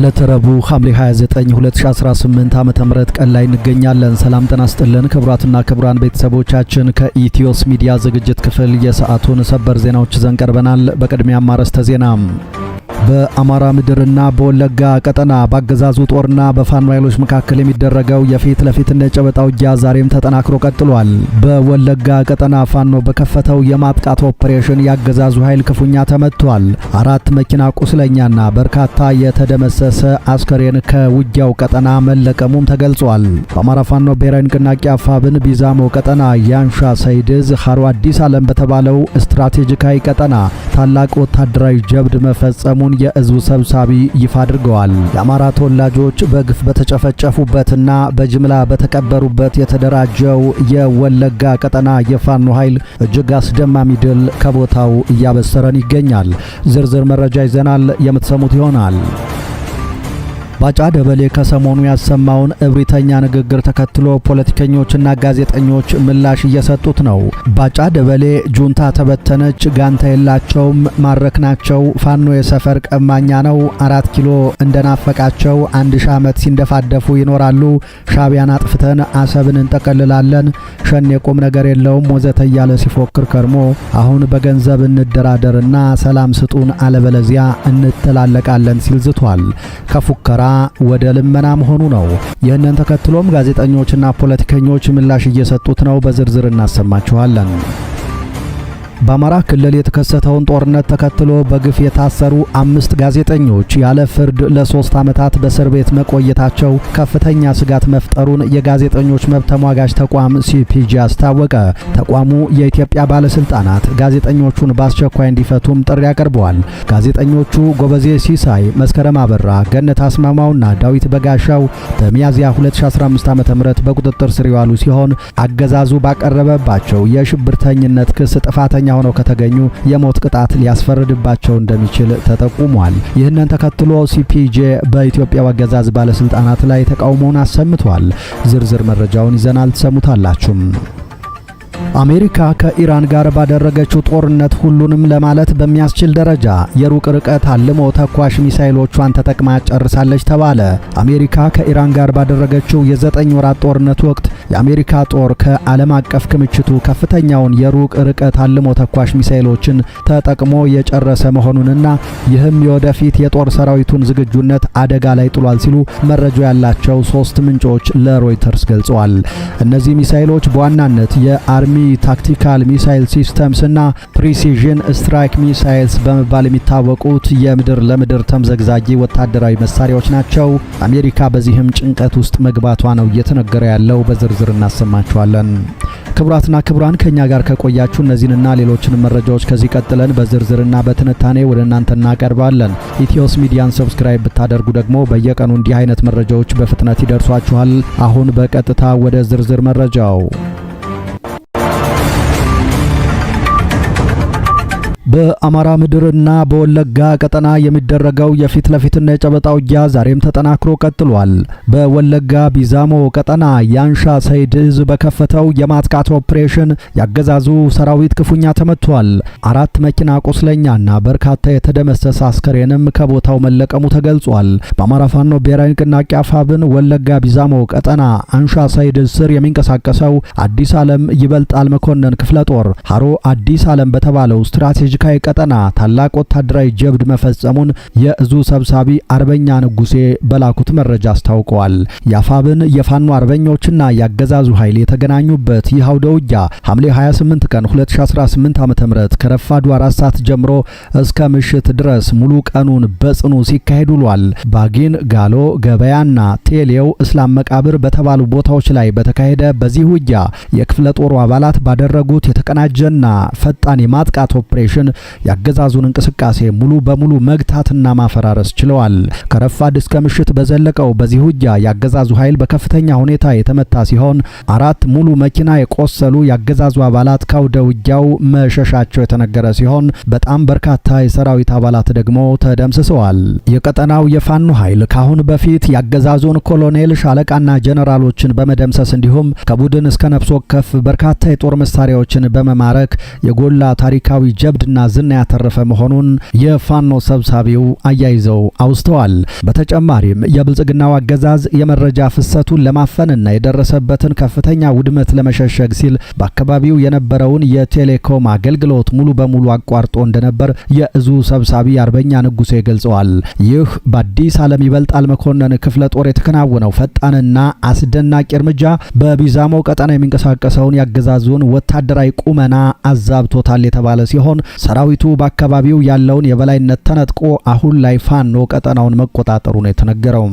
ለተረቡ ሐምሌ 29 2018 ዓ.ም ቀን ላይ እንገኛለን። ሰላም ጤና ይስጥልን ክቡራትና ክቡራን ቤተሰቦቻችን ከኢትዮስ ሚዲያ ዝግጅት ክፍል የሰዓቱን ሰበር ዜናዎች ይዘን ቀርበናል። በቅድሚያም አርዕስተ ዜና። በአማራ ምድርና በወለጋ ቀጠና በአገዛዙ ጦርና በፋኖ ኃይሎች መካከል የሚደረገው የፊት ለፊትና የጨበጣ ውጊያ ዛሬም ተጠናክሮ ቀጥሏል። በወለጋ ቀጠና ፋኖ በከፈተው የማጥቃት ኦፕሬሽን ያገዛዙ ኃይል ክፉኛ ተመቷል። 4 መኪና ቁስለኛና በርካታ የተደመሰሰ አስከሬን ከውጊያው ቀጠና መለቀሙም ተገልጿል። በአማራ ፋኖ ብሔራዊ ንቅናቄ አፋብን ቢዛሞ ቀጠና ያንሻ ሰይድዝ ሀሮ አዲስ ዓለም በተባለው ስትራቴጂካዊ ቀጠና ታላቅ ወታደራዊ ጀብድ መፈጸሙን የእዙ ሰብሳቢ ይፋ አድርገዋል። የአማራ ተወላጆች በግፍ በተጨፈጨፉበትና በጅምላ በተቀበሩበት የተደራጀው የወለጋ ቀጠና የፋኖ ኃይል እጅግ አስደማሚ ድል ከቦታው እያበሰረን ይገኛል። ዝርዝር መረጃ ይዘናል፣ የምትሰሙት ይሆናል። ባጫ ደበሌ ከሰሞኑ ያሰማውን እብሪተኛ ንግግር ተከትሎ ፖለቲከኞችና ጋዜጠኞች ምላሽ እየሰጡት ነው። ባጫ ደበሌ ጁንታ ተበተነች፣ ጋንታ የላቸውም፣ ማረክናቸው፣ ፋኖ የሰፈር ቀማኛ ነው፣ 4 ኪሎ እንደናፈቃቸው 1000 ዓመት ሲንደፋደፉ ይኖራሉ፣ ሻቢያን አጥፍተን አሰብን እንጠቀልላለን፣ ሸኔ ቁም ነገር የለውም ወዘተ እያለ ሲፎክር ከርሞ አሁን በገንዘብ እንደራደርና ሰላም ስጡን አለበለዚያ እንተላለቃለን ሲል ዝቷል። ከፉከራ ወደ ልመና መሆኑ ነው። ይህንን ተከትሎም ጋዜጠኞችና ፖለቲከኞች ምላሽ እየሰጡት ነው። በዝርዝር እናሰማችኋለን። በአማራ ክልል የተከሰተውን ጦርነት ተከትሎ በግፍ የታሰሩ 5 ጋዜጠኞች ያለ ፍርድ ለ3 ዓመታት በእስር ቤት መቆየታቸው ከፍተኛ ስጋት መፍጠሩን የጋዜጠኞች መብት ተሟጋች ተቋም ሲፒጄ አስታወቀ። ተቋሙ የኢትዮጵያ ባለስልጣናት ጋዜጠኞቹን በአስቸኳይ እንዲፈቱም ጥሪ አቅርበዋል። ጋዜጠኞቹ ጎበዜ ሲሳይ፣ መስከረም አበራ፣ ገነት አስማማውና ዳዊት በጋሻው በሚያዝያ 2015 ዓ.ም በቁጥጥር ስር የዋሉ ሲሆን አገዛዙ ባቀረበባቸው የሽብርተኝነት ክስ ጥፋተኛ ሆነው ከተገኙ የሞት ቅጣት ሊያስፈርድባቸው እንደሚችል ተጠቁሟል። ይህንን ተከትሎ ሲፒጄ በኢትዮጵያ አገዛዝ ባለስልጣናት ላይ ተቃውሞውን አሰምቷል። ዝርዝር መረጃውን ይዘናል፣ ተሰሙታላችሁ። አሜሪካ ከኢራን ጋር ባደረገችው ጦርነት ሁሉንም ለማለት በሚያስችል ደረጃ የሩቅ ርቀት አልሞ ተኳሽ ሚሳኤሎቿን ተጠቅማ ጨርሳለች ተባለ። አሜሪካ ከኢራን ጋር ባደረገችው የ9 ወራት ጦርነት ወቅት የአሜሪካ ጦር ከዓለም አቀፍ ክምችቱ ከፍተኛውን የሩቅ ርቀት አልሞ ተኳሽ ሚሳኤሎችን ተጠቅሞ የጨረሰ መሆኑንና ይህም የወደፊት የጦር ሰራዊቱን ዝግጁነት አደጋ ላይ ጥሏል ሲሉ መረጃ ያላቸው 3 ምንጮች ለሮይተርስ ገልጸዋል። እነዚህ ሚሳኤሎች በዋናነት የአርሚ ታክቲካል ሚሳይል ሲስተምስ እና ፕሪሲዥን ስትራይክ ሚሳይልስ በመባል የሚታወቁት የምድር ለምድር ተምዘግዛጊ ወታደራዊ መሳሪያዎች ናቸው። አሜሪካ በዚህም ጭንቀት ውስጥ መግባቷ ነው እየተነገረ ያለው። በዝርዝር እናሰማችኋለን። ክቡራትና ክቡራን ከኛ ጋር ከቆያችሁ እነዚህንና ሌሎችን መረጃዎች ከዚህ ቀጥለን በዝርዝርና በትንታኔ ወደ እናንተ እናቀርባለን። ኢትዮስ ሚዲያን ሰብስክራይብ ብታደርጉ ደግሞ በየቀኑ እንዲህ አይነት መረጃዎች በፍጥነት ይደርሷችኋል። አሁን በቀጥታ ወደ ዝርዝር መረጃው። በአማራ ምድርና በወለጋ ቀጠና የሚደረገው የፊት ለፊትና የጨበጣ ውጊያ ዛሬም ተጠናክሮ ቀጥሏል። በወለጋ ቢዛሞ ቀጠና ያንሻ ሰይድዝ በከፈተው የማጥቃት ኦፕሬሽን ያገዛዙ ሰራዊት ክፉኛ ተመቷል። 4 መኪና ቁስለኛና በርካታ የተደመሰሰ አስከሬንም ከቦታው መለቀሙ ተገልጿል። በአማራ ፋኖ ብሔራዊ ንቅናቄ አፋብን ወለጋ ቢዛሞ ቀጠና አንሻ ሰይድዝ ስር የሚንቀሳቀሰው አዲስ ዓለም ይበልጣል መኮንን ክፍለ ጦር ሀሮ አዲስ ዓለም በተባለው ስትራቴጂ ካይ ቀጠና ታላቅ ወታደራዊ ጀብድ መፈጸሙን የእዙ ሰብሳቢ አርበኛ ንጉሴ በላኩት መረጃ አስታውቀዋል። ያፋብን የፋኖ አርበኞችና ያገዛዙ ኃይል የተገናኙበት ይህ አውደ ውጊያ ሐምሌ 28 ቀን 2018 ዓ.ም ከረፋዱ 4 ሰዓት ጀምሮ እስከ ምሽት ድረስ ሙሉ ቀኑን በጽኑ ሲካሄድ ውሏል። ባጊን፣ ጋሎ፣ ገበያና ቴሌው እስላም መቃብር በተባሉ ቦታዎች ላይ በተካሄደ በዚህ ውጊያ የክፍለ ጦሩ አባላት ባደረጉት የተቀናጀና ፈጣን የማጥቃት ኦፕሬሽን ያገዛዙን እንቅስቃሴ ሙሉ በሙሉ መግታትና ማፈራረስ ችለዋል። ከረፋድ እስከ ምሽት በዘለቀው በዚህ ውጊያ ያገዛዙ ኃይል በከፍተኛ ሁኔታ የተመታ ሲሆን 4 ሙሉ መኪና የቆሰሉ ያገዛዙ አባላት ከአውደ ውጊያው መሸሻቸው የተነገረ ሲሆን በጣም በርካታ የሰራዊት አባላት ደግሞ ተደምስሰዋል። የቀጠናው የፋኖ ኃይል ካሁን በፊት ያገዛዙን ኮሎኔል ሻለቃና ጀነራሎችን በመደምሰስ እንዲሁም ከቡድን እስከ ነፍስ ወከፍ በርካታ የጦር መሳሪያዎችን በመማረክ የጎላ ታሪካዊ ጀብድ ስምና ዝና ያተረፈ መሆኑን የፋኖ ሰብሳቢው አያይዘው አውስተዋል። በተጨማሪም የብልጽግናው አገዛዝ የመረጃ ፍሰቱን ለማፈንና የደረሰበትን ከፍተኛ ውድመት ለመሸሸግ ሲል በአካባቢው የነበረውን የቴሌኮም አገልግሎት ሙሉ በሙሉ አቋርጦ እንደነበር የእዙ ሰብሳቢ አርበኛ ንጉሴ ገልጸዋል። ይህ በአዲስ ዓለም ይበልጣል መኮንን ክፍለ ጦር የተከናወነው ፈጣንና አስደናቂ እርምጃ በቢዛሞ ቀጠና የሚንቀሳቀሰውን ያገዛዙን ወታደራዊ ቁመና አዛብቶታል የተባለ ሲሆን ሰራዊቱ በአካባቢው ያለውን የበላይነት ተነጥቆ አሁን ላይ ፋኖ ቀጠናውን መቆጣጠሩ ነው የተነገረው።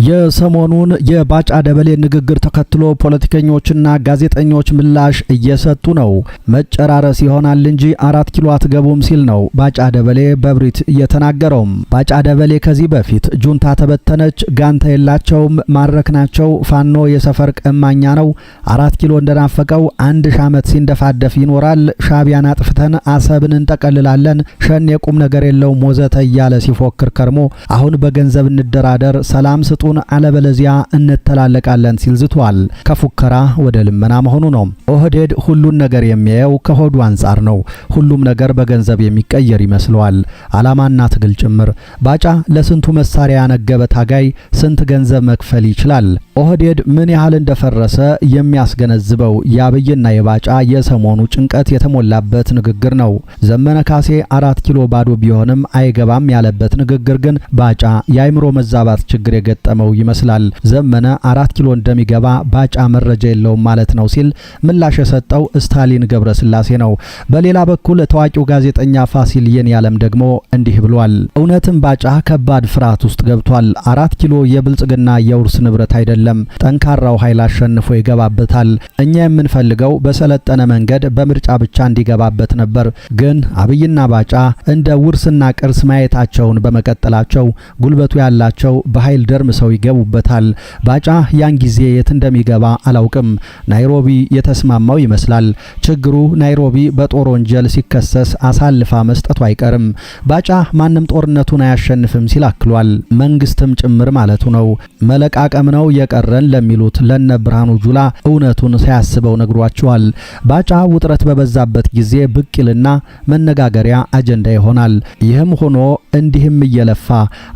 የሰሞኑን የባጫ ደበሌ ንግግር ተከትሎ ፖለቲከኞችና ጋዜጠኞች ምላሽ እየሰጡ ነው። መጨራረስ ይሆናል እንጂ 4 ኪሎ አትገቡም ሲል ነው ባጫ ደበሌ በብሪት የተናገረው። ባጫ ደበሌ ከዚህ በፊት ጁንታ ተበተነች፣ ጋንታ የላቸውም፣ ማረክናቸው፣ ፋኖ የሰፈር ቀማኛ ነው፣ 4 ኪሎ እንደናፈቀው 1000 ዓመት ሲንደፋደፍ ይኖራል፣ ሻቢያን አጥፍተን አሰብን እንጠቀልላለን፣ ሸኔ ቁም ነገር የለውም ወዘተ እያለ ሲፎክር ከርሞ አሁን በገንዘብ እንደራደር፣ ሰላም ስጡ አለበለዚያ እንተላለቃለን ሲል ዝቷል። ከፉከራ ወደ ልመና መሆኑ ነው። ኦህዴድ ሁሉን ነገር የሚያየው ከሆዱ አንጻር ነው። ሁሉም ነገር በገንዘብ የሚቀየር ይመስለዋል፣ አላማና ትግል ጭምር። ባጫ ለስንቱ መሳሪያ ያነገበ ታጋይ ስንት ገንዘብ መክፈል ይችላል? ኦህዴድ ምን ያህል እንደፈረሰ የሚያስገነዝበው የአብይና የባጫ የሰሞኑ ጭንቀት የተሞላበት ንግግር ነው። ዘመነ ካሴ 4 ኪሎ ባዶ ቢሆንም አይገባም ያለበት ንግግር ግን ባጫ የአይምሮ መዛባት ችግር የገጠመው ይመስላል። ዘመነ 4 ኪሎ እንደሚገባ ባጫ መረጃ የለውም ማለት ነው ሲል ምላሽ የሰጠው ስታሊን ገብረስላሴ ነው። በሌላ በኩል ታዋቂው ጋዜጠኛ ፋሲል የኔዓለም ደግሞ እንዲህ ብሏል። እውነትም ባጫ ከባድ ፍርሃት ውስጥ ገብቷል። 4 ኪሎ የብልጽግና የውርስ ንብረት አይደለም። ጠንካራው ኃይል አሸንፎ ይገባበታል። እኛ የምንፈልገው በሰለጠነ መንገድ በምርጫ ብቻ እንዲገባበት ነበር። ግን አብይና ባጫ እንደ ውርስና ቅርስ ማየታቸውን በመቀጠላቸው ጉልበቱ ያላቸው በኃይል ደርምሰው ይገቡበታል። ባጫ ያን ጊዜ የት እንደሚገባ አላውቅም። ናይሮቢ የተስማማው ይመስላል። ችግሩ ናይሮቢ በጦር ወንጀል ሲከሰስ አሳልፋ መስጠቱ አይቀርም። ባጫ ማንም ጦርነቱን አያሸንፍም ሲል አክሏል። መንግስትም ጭምር ማለቱ ነው። መለቃቀም ነው የቀረን ለሚሉት ለነ ብርሃኑ ጁላ እውነቱን ሳያስበው ነግሯቸዋል። ባጫ ውጥረት በበዛበት ጊዜ ብቅ ይልና መነጋገሪያ አጀንዳ ይሆናል። ይህም ሆኖ እንዲህም እየለፋ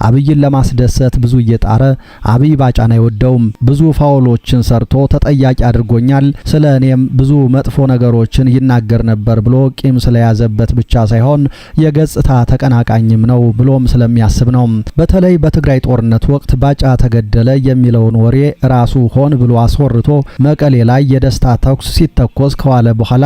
አብይን ለማስደሰት ብዙ እየጣረ አብይ ባጫን አይወደውም። ብዙ ፋውሎችን ሰርቶ ተጠያቂ አድርጎኛል፣ ስለ እኔም ብዙ መጥፎ ነገሮችን ይናገር ነበር ብሎ ቂም ስለያዘበት ብቻ ሳይሆን የገጽታ ተቀናቃኝም ነው ብሎም ስለሚያስብ ነው። በተለይ በትግራይ ጦርነት ወቅት ባጫ ተገደለ የሚለውን ወሬ ራሱ ሆን ብሎ አስወርቶ መቀሌ ላይ የደስታ ተኩስ ሲተኮስ ከዋለ በኋላ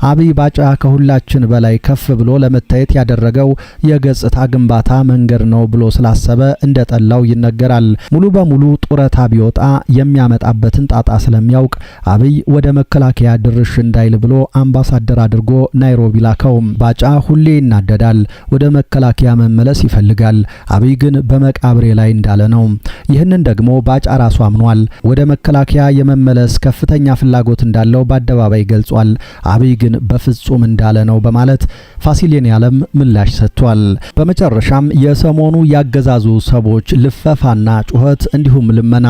አብይ ባጫ ከሁላችን በላይ ከፍ ብሎ ለመታየት ያደረገው የገጽታ ግንባታ መንገድ ነው ብሎ ስላሰበ እንደጠላው ይነገራል። ሙሉ በሙሉ ጡረታ ቢወጣ የሚያመጣበትን ጣጣ ስለሚያውቅ አብይ ወደ መከላከያ ድርሽ እንዳይል ብሎ አምባሳደር አድርጎ ናይሮቢ ላከው። ባጫ ሁሌ ይናደዳል፣ ወደ መከላከያ መመለስ ይፈልጋል። አብይ ግን በመቃብሬ ላይ እንዳለ ነው። ይህንን ደግሞ ባጫ ራሱ አምኗል። ወደ መከላከያ የመመለስ ከፍተኛ ፍላጎት እንዳለው በአደባባይ ገልጿል። አብይ ግን በፍጹም እንዳለ ነው በማለት ፋሲል የኔዓለም ምላሽ ሰጥቷል። በመጨረሻም የሰሞኑ ያገዛዙ ሰቦች ልፈፋና ጩኸት እንዲሁም ልመና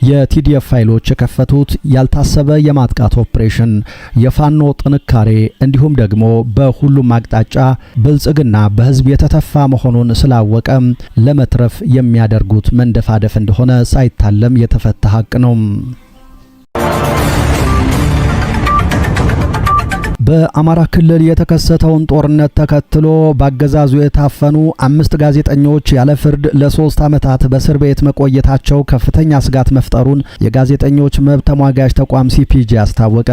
የቲዲኤፍ ፋይሎች የከፈቱት ያልታሰበ የማጥቃት ኦፕሬሽን የፋኖ ጥንካሬ እንዲሁም ደግሞ በሁሉም አቅጣጫ ብልጽግና በህዝብ የተተፋ መሆኑን ስላወቀ ለመትረፍ የሚያደርጉት መንደፋደፍ እንደሆነ ሳይታለም የተፈታ ሀቅ ነው። በአማራ ክልል የተከሰተውን ጦርነት ተከትሎ ባገዛዙ የታፈኑ 5 ጋዜጠኞች ያለ ፍርድ ለ3 ዓመታት በእስር ቤት መቆየታቸው ከፍተኛ ስጋት መፍጠሩን የጋዜጠኞች መብት ተሟጋች ተቋም ሲፒጄ አስታወቀ።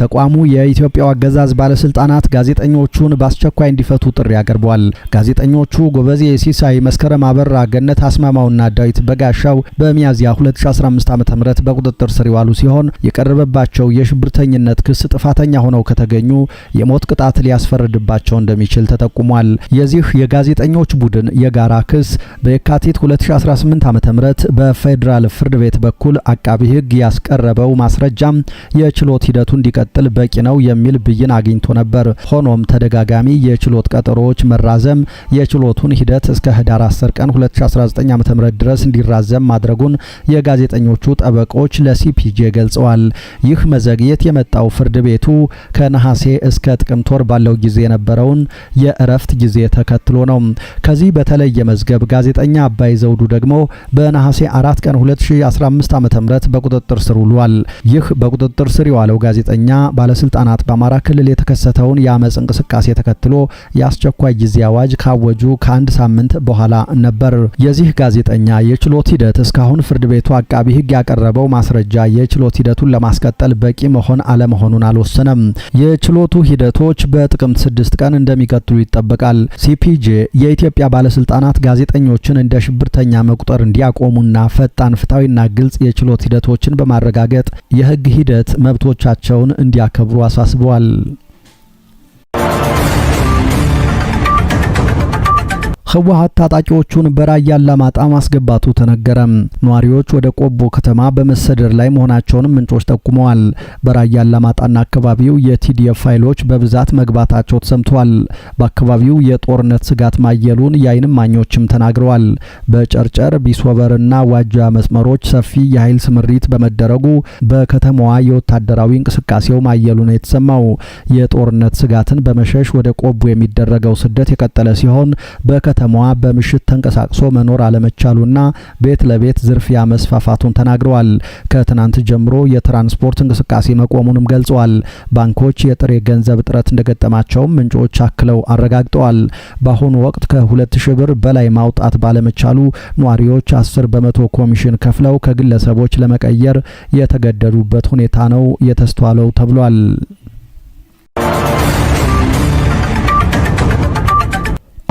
ተቋሙ የኢትዮጵያው አገዛዝ ባለስልጣናት ጋዜጠኞቹን በአስቸኳይ እንዲፈቱ ጥሪ አቅርበዋል። ጋዜጠኞቹ ጎበዜ ሲሳይ፣ መስከረም አበራ፣ ገነት አስማማውና ዳዊት በጋሻው በሚያዝያ 2015 ዓ.ም በቁጥጥር ስር የዋሉ ሲሆን የቀረበባቸው የሽብርተኝነት ክስ ጥፋተኛ ሆነው ከተገኙ ከተገኙ የሞት ቅጣት ሊያስፈርድባቸው እንደሚችል ተጠቁሟል። የዚህ የጋዜጠኞች ቡድን የጋራ ክስ በየካቲት 2018 ዓ.ም በፌዴራል ፍርድ ቤት በኩል አቃቢ ሕግ ያስቀረበው ማስረጃም የችሎት ሂደቱ እንዲቀጥል በቂ ነው የሚል ብይን አግኝቶ ነበር። ሆኖም ተደጋጋሚ የችሎት ቀጠሮዎች መራዘም የችሎቱን ሂደት እስከ ህዳር 10 ቀን 2019 ዓ.ም ድረስ እንዲራዘም ማድረጉን የጋዜጠኞቹ ጠበቆች ለሲፒጄ ገልጸዋል። ይህ መዘግየት የመጣው ፍርድ ቤቱ ከነሐሴ እስከ ጥቅምት ወር ባለው ጊዜ የነበረውን የእረፍት ጊዜ ተከትሎ ነው። ከዚህ በተለየ መዝገብ ጋዜጠኛ አባይ ዘውዱ ደግሞ በነሐሴ 4 ቀን 2015 ዓ.ም በቁጥጥር ስር ውሏል። ይህ በቁጥጥር ስር የዋለው ጋዜጠኛ ባለስልጣናት በአማራ ክልል የተከሰተውን የአመጽ እንቅስቃሴ ተከትሎ የአስቸኳይ ጊዜ አዋጅ ካወጁ ከአንድ ሳምንት በኋላ ነበር። የዚህ ጋዜጠኛ የችሎት ሂደት እስካሁን ፍርድ ቤቱ አቃቢ ሕግ ያቀረበው ማስረጃ የችሎት ሂደቱን ለማስቀጠል በቂ መሆን አለመሆኑን አልወሰነም። የችሎቱ ሂደቶች በጥቅምት 6 ቀን እንደሚቀጥሉ ይጠበቃል። ሲፒጄ የኢትዮጵያ ባለስልጣናት ጋዜጠኞችን እንደ ሽብርተኛ መቁጠር እንዲያቆሙና ፈጣን፣ ፍትሐዊና ግልጽ የችሎት ሂደቶችን በማረጋገጥ የህግ ሂደት መብቶቻቸውን እንዲያከብሩ አሳስበዋል። ህወሓት ታጣቂዎቹን በራያ አላማጣ ማስገባቱ ተነገረ። ነዋሪዎች ወደ ቆቦ ከተማ በመሰደድ ላይ መሆናቸውን ምንጮች ጠቁመዋል። በራያ አላማጣና አካባቢው የቲዲኤፍ ኃይሎች በብዛት መግባታቸው ተሰምቷል። በአካባቢው የጦርነት ስጋት ማየሉን የዓይን እማኞችም ተናግረዋል። በጨርጨር ቢስወበርና ዋጃ መስመሮች ሰፊ የኃይል ስምሪት በመደረጉ በከተማዋ የወታደራዊ እንቅስቃሴው ማየሉ ነው የተሰማው። የጦርነት ስጋትን በመሸሽ ወደ ቆቦ የሚደረገው ስደት የቀጠለ ሲሆን በከተማዋ በምሽት ተንቀሳቅሶ መኖር አለመቻሉና ቤት ለቤት ዝርፊያ መስፋፋቱን ተናግረዋል። ከትናንት ጀምሮ የትራንስፖርት እንቅስቃሴ መቆሙንም ገልጸዋል። ባንኮች የጥሬ ገንዘብ እጥረት እንደገጠማቸውም ምንጮች አክለው አረጋግጠዋል። በአሁኑ ወቅት ከ2000 ብር በላይ ማውጣት ባለመቻሉ ነዋሪዎች 10 በመቶ ኮሚሽን ከፍለው ከግለሰቦች ለመቀየር የተገደዱበት ሁኔታ ነው የተስተዋለው ተብሏል።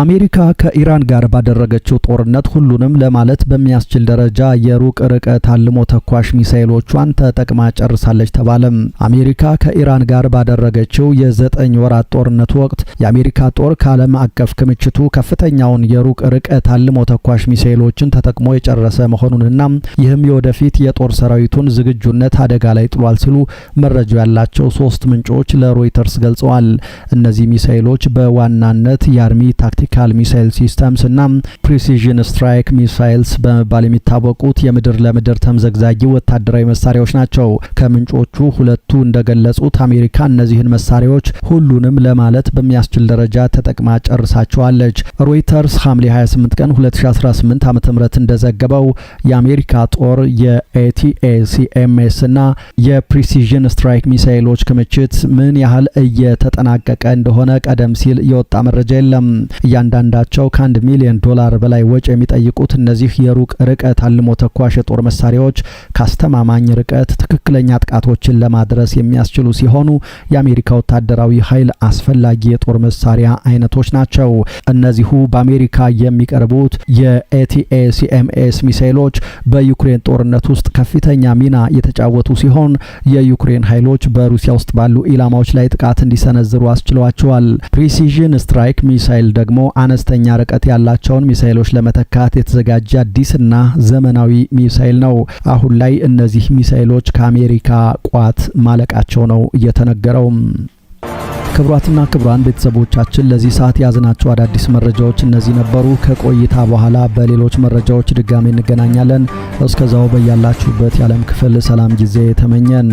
አሜሪካ ከኢራን ጋር ባደረገችው ጦርነት ሁሉንም ለማለት በሚያስችል ደረጃ የሩቅ ርቀት አልሞ ተኳሽ ሚሳኤሎቿን ተጠቅማ ጨርሳለች ተባለም። አሜሪካ ከኢራን ጋር ባደረገችው የ9 ወራት ጦርነት ወቅት የአሜሪካ ጦር ከዓለም አቀፍ ክምችቱ ከፍተኛውን የሩቅ ርቀት አልሞ ተኳሽ ሚሳኤሎችን ተጠቅሞ የጨረሰ መሆኑንና ይህም የወደፊት የጦር ሰራዊቱን ዝግጁነት አደጋ ላይ ጥሏል ሲሉ መረጃ ያላቸው 3 ምንጮች ለሮይተርስ ገልጸዋል። እነዚህ ሚሳኤሎች በዋናነት የአርሚ ታክቲካል ሚሳይል ሲስተምስ እና ፕሪሲዥን ስትራይክ ሚሳይልስ በመባል የሚታወቁት የምድር ለምድር ተምዘግዛጊ ወታደራዊ መሳሪያዎች ናቸው። ከምንጮቹ ሁለቱ እንደገለጹት አሜሪካ እነዚህን መሳሪያዎች ሁሉንም ለማለት በሚያስችል ደረጃ ተጠቅማ ጨርሳቸዋለች። ሮይተርስ ሐምሌ 28 ቀን 2018 ዓ.ም እንደዘገበው የአሜሪካ ጦር የኤቲኤሲኤምኤስ እና የፕሪሲዥን ስትራይክ ሚሳይሎች ክምችት ምን ያህል እየተጠናቀቀ እንደሆነ ቀደም ሲል የወጣ መረጃ የለም። እያንዳንዳቸው ከ$1 ሚሊዮን በላይ ወጪ የሚጠይቁት እነዚህ የሩቅ ርቀት አልሞ ተኳሽ የጦር መሳሪያዎች ካስተማማኝ ርቀት ትክክለኛ ጥቃቶችን ለማድረስ የሚያስችሉ ሲሆኑ የአሜሪካ ወታደራዊ ኃይል አስፈላጊ የጦር መሳሪያ አይነቶች ናቸው። እነዚሁ በአሜሪካ የሚቀርቡት የኤቲኤሲኤምኤስ ሚሳይሎች በዩክሬን ጦርነት ውስጥ ከፍተኛ ሚና የተጫወቱ ሲሆን የዩክሬን ኃይሎች በሩሲያ ውስጥ ባሉ ኢላማዎች ላይ ጥቃት እንዲሰነዝሩ አስችለዋቸዋል። ፕሪሲዥን ስትራይክ ሚሳይል ደግሞ አነስተኛ ርቀት ያላቸውን ሚሳይሎች ለመተካት የተዘጋጀ አዲስና ዘመናዊ ሚሳይል ነው። አሁን ላይ እነዚህ ሚሳይሎች ከአሜሪካ ቋት ማለቃቸው ነው እየተነገረው። ክቡራትና ክቡራን ቤተሰቦቻችን ለዚህ ሰዓት ያዝናቸው አዳዲስ መረጃዎች እነዚህ ነበሩ። ከቆይታ በኋላ በሌሎች መረጃዎች ድጋሜ እንገናኛለን። እስከዛው በያላችሁበት የዓለም ክፍል ሰላም ጊዜ ተመኘን።